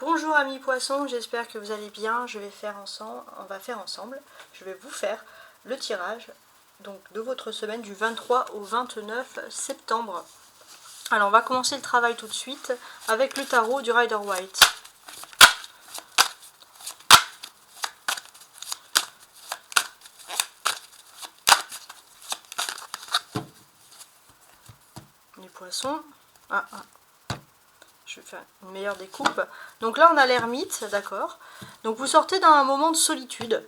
Bonjour amis poissons, j'espère que vous allez bien. On va faire ensemble, je vais vous faire le tirage donc, de votre semaine du 23 au 29 septembre. Alors on va commencer le travail tout de suite avec le tarot du Rider White. Les poissons. Je vais faire une meilleure découpe. Donc là on a l'ermite, d'accord. Donc vous sortez d'un moment de solitude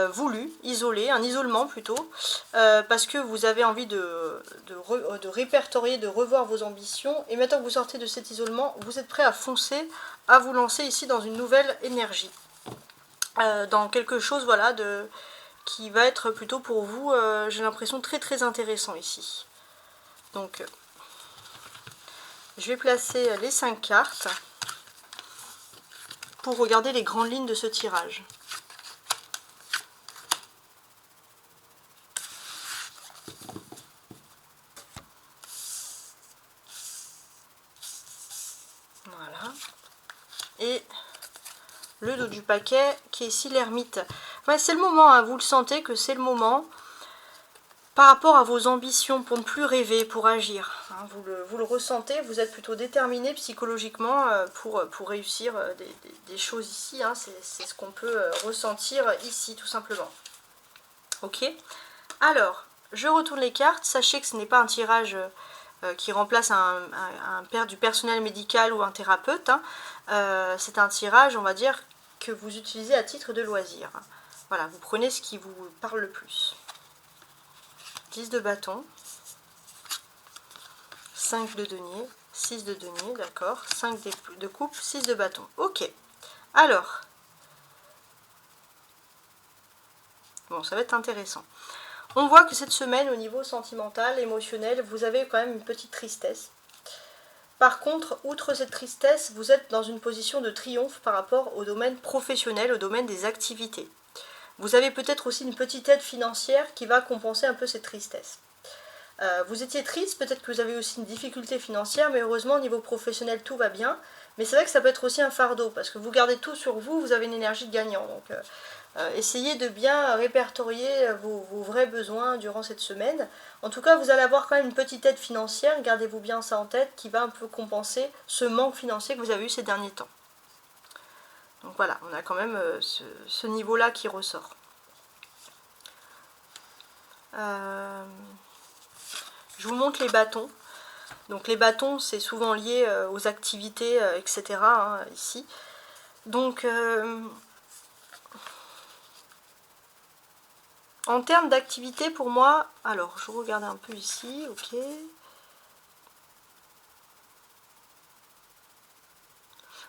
voulu, isolé, un isolement plutôt, parce que vous avez envie de répertorier, de revoir vos ambitions, et maintenant que vous sortez de cet isolement, vous êtes prêt à foncer, à vous lancer ici dans une nouvelle énergie, dans quelque chose voilà, qui va être plutôt pour vous, j'ai l'impression, très très intéressant ici. Donc je vais placer les 5 cartes pour regarder les grandes lignes de ce tirage. Voilà. Et le dos du paquet qui est ici l'ermite. Ouais, c'est le moment, hein, vous le sentez que c'est le moment par rapport à vos ambitions pour ne plus rêver, pour agir. Hein, vous le ressentez, vous êtes plutôt déterminé psychologiquement pour réussir des choses ici. Hein, c'est ce qu'on peut ressentir ici tout simplement. Ok. Alors, je retourne les cartes. Sachez que ce n'est pas un tirage qui remplace du personnel médical ou un thérapeute. Hein. C'est un tirage, on va dire, que vous utilisez à titre de loisir. Voilà, vous prenez ce qui vous parle le plus. 10 de bâton, 5 de denier, 6 de denier, d'accord, 5 de coupe, 6 de bâton. Ok, alors, bon, ça va être intéressant. On voit que cette semaine, au niveau sentimental, émotionnel, vous avez quand même une petite tristesse. Par contre, outre cette tristesse, vous êtes dans une position de triomphe par rapport au domaine professionnel, au domaine des activités. Vous avez peut-être aussi une petite aide financière qui va compenser un peu cette tristesse. Vous étiez triste, peut-être que vous avez aussi une difficulté financière, mais heureusement au niveau professionnel tout va bien. Mais c'est vrai que ça peut être aussi un fardeau, parce que vous gardez tout sur vous, vous avez une énergie de gagnant. Donc essayez de bien répertorier vos vrais besoins durant cette semaine. En tout cas, vous allez avoir quand même une petite aide financière, gardez-vous bien ça en tête, qui va un peu compenser ce manque financier que vous avez eu ces derniers temps. Donc voilà, on a quand même ce niveau-là qui ressort. Je vous montre les bâtons. Donc les bâtons, c'est souvent lié aux activités, etc. Hein, ici. Donc, en termes d'activité, pour moi, alors je regarde un peu ici, ok.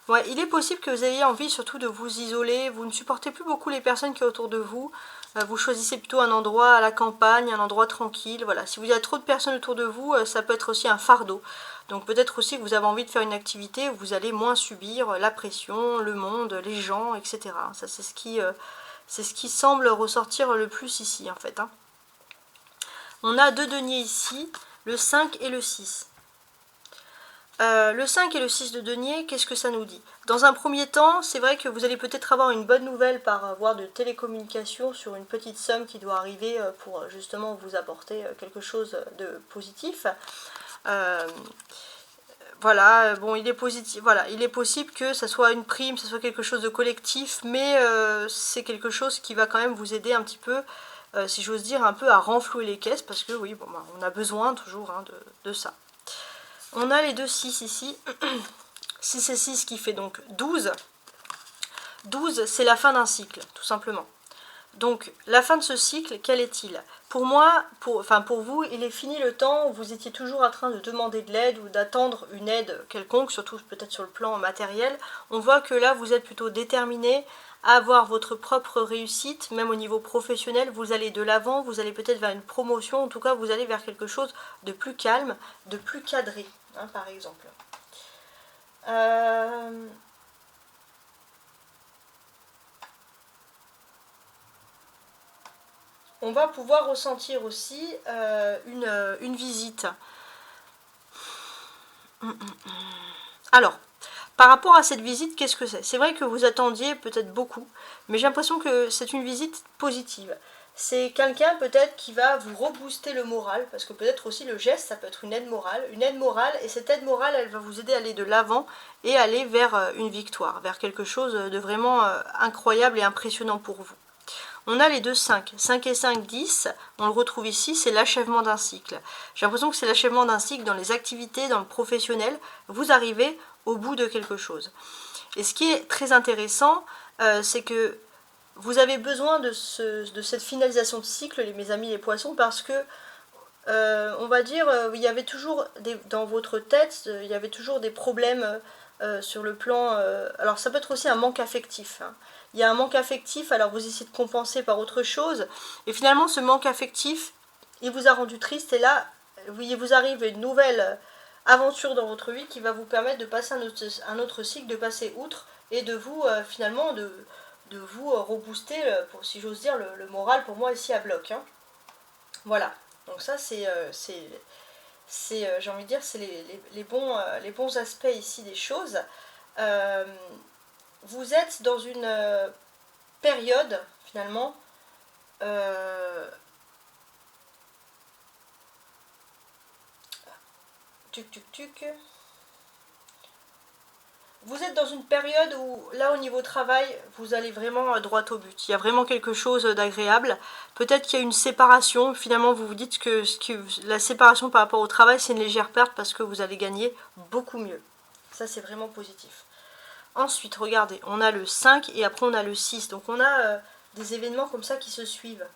Ouais, il est possible que vous ayez envie surtout de vous isoler, vous ne supportez plus beaucoup les personnes qui sont autour de vous, vous choisissez plutôt un endroit à la campagne, un endroit tranquille, voilà. Si vous avez trop de personnes autour de vous, ça peut être aussi un fardeau. Donc peut-être aussi que vous avez envie de faire une activité où vous allez moins subir la pression, le monde, les gens, etc. Ça c'est ce qui semble ressortir le plus ici en fait. Hein. On a 2 deniers ici, le 5 et le 6. Le 5 et le 6 de denier, qu'est-ce que ça nous dit? Dans un premier temps, c'est vrai que vous allez peut-être avoir une bonne nouvelle par voie de télécommunication sur une petite somme qui doit arriver pour justement vous apporter quelque chose de positif. Voilà, bon, il est possible que ça soit une prime, ça soit quelque chose de collectif, mais c'est quelque chose qui va quand même vous aider un petit peu, si j'ose dire, un peu à renflouer les caisses, parce que oui, bon, bah, on a besoin toujours hein, de ça. On a les deux 6 ici, 6 et 6 qui fait donc 12. 12, c'est la fin d'un cycle, tout simplement. Donc, la fin de ce cycle, quel est-il? Pour moi, pour vous, il est fini le temps où vous étiez toujours en train de demander de l'aide ou d'attendre une aide quelconque, surtout peut-être sur le plan matériel. On voit que là, vous êtes plutôt déterminé à avoir votre propre réussite, même au niveau professionnel, vous allez de l'avant, vous allez peut-être vers une promotion, en tout cas, vous allez vers quelque chose de plus calme, de plus cadré, hein, par exemple. On va pouvoir ressentir aussi une visite. Alors, Par rapport à cette visite, qu'est-ce que c'est? C'est vrai que vous attendiez peut-être beaucoup, mais j'ai l'impression que c'est une visite positive. C'est quelqu'un peut-être qui va vous rebooster le moral, parce que peut-être aussi le geste, ça peut être une aide morale, et cette aide morale, elle va vous aider à aller de l'avant et aller vers une victoire, vers quelque chose de vraiment incroyable et impressionnant pour vous. On a les deux 5. 5 et 5, 10. On le retrouve ici, c'est l'achèvement d'un cycle. J'ai l'impression que c'est l'achèvement d'un cycle dans les activités, dans le professionnel. Vous arrivez au bout de quelque chose. Et ce qui est très intéressant, c'est que vous avez besoin de cette finalisation de cycle, mes amis les poissons, parce que, on va dire, il y avait toujours, dans votre tête, il y avait toujours des problèmes sur le plan... alors ça peut être aussi un manque affectif, hein. Il y a un manque affectif, alors vous essayez de compenser par autre chose, et finalement ce manque affectif, il vous a rendu triste, et là, il vous arrive une nouvelle aventure dans votre vie qui va vous permettre de passer un autre cycle, de passer outre, et de vous, finalement, de vous rebooster, si j'ose dire, le moral pour moi ici à bloc, hein. Voilà, donc ça c'est j'ai envie de dire, c'est les bons aspects ici des choses. Vous êtes dans une période, finalement, vous êtes dans une période où, là, au niveau travail, vous allez vraiment droit au but. Il y a vraiment quelque chose d'agréable. Peut-être qu'il y a une séparation. Finalement, vous vous dites que la séparation par rapport au travail, c'est une légère perte parce que vous allez gagner beaucoup mieux. Ça, c'est vraiment positif. Ensuite, regardez, on a le 5 et après on a le 6. Donc on a des événements comme ça qui se suivent.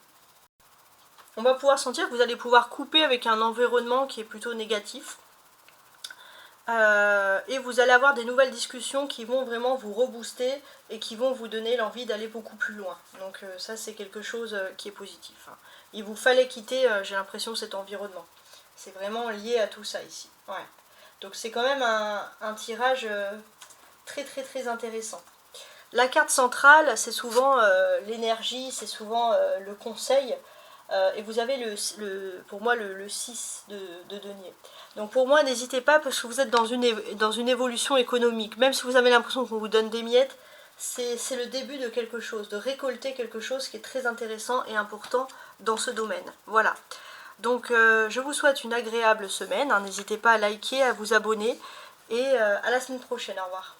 On va pouvoir sentir que vous allez pouvoir couper avec un environnement qui est plutôt négatif. Et vous allez avoir des nouvelles discussions qui vont vraiment vous rebooster et qui vont vous donner l'envie d'aller beaucoup plus loin. Donc ça c'est quelque chose qui est positif, hein. Il vous fallait quitter, j'ai l'impression, cet environnement. C'est vraiment lié à tout ça ici. Ouais. Donc c'est quand même un tirage très très très intéressant. La carte centrale, c'est souvent l'énergie, c'est souvent le conseil. Et vous avez pour moi le 6 de denier. Donc pour moi, n'hésitez pas parce que vous êtes dans une évolution économique. Même si vous avez l'impression qu'on vous donne des miettes, c'est le début de quelque chose, de récolter quelque chose qui est très intéressant et important dans ce domaine. Voilà. Donc je vous souhaite une agréable semaine, hein. N'hésitez pas à liker, à vous abonner et à la semaine prochaine. Au revoir.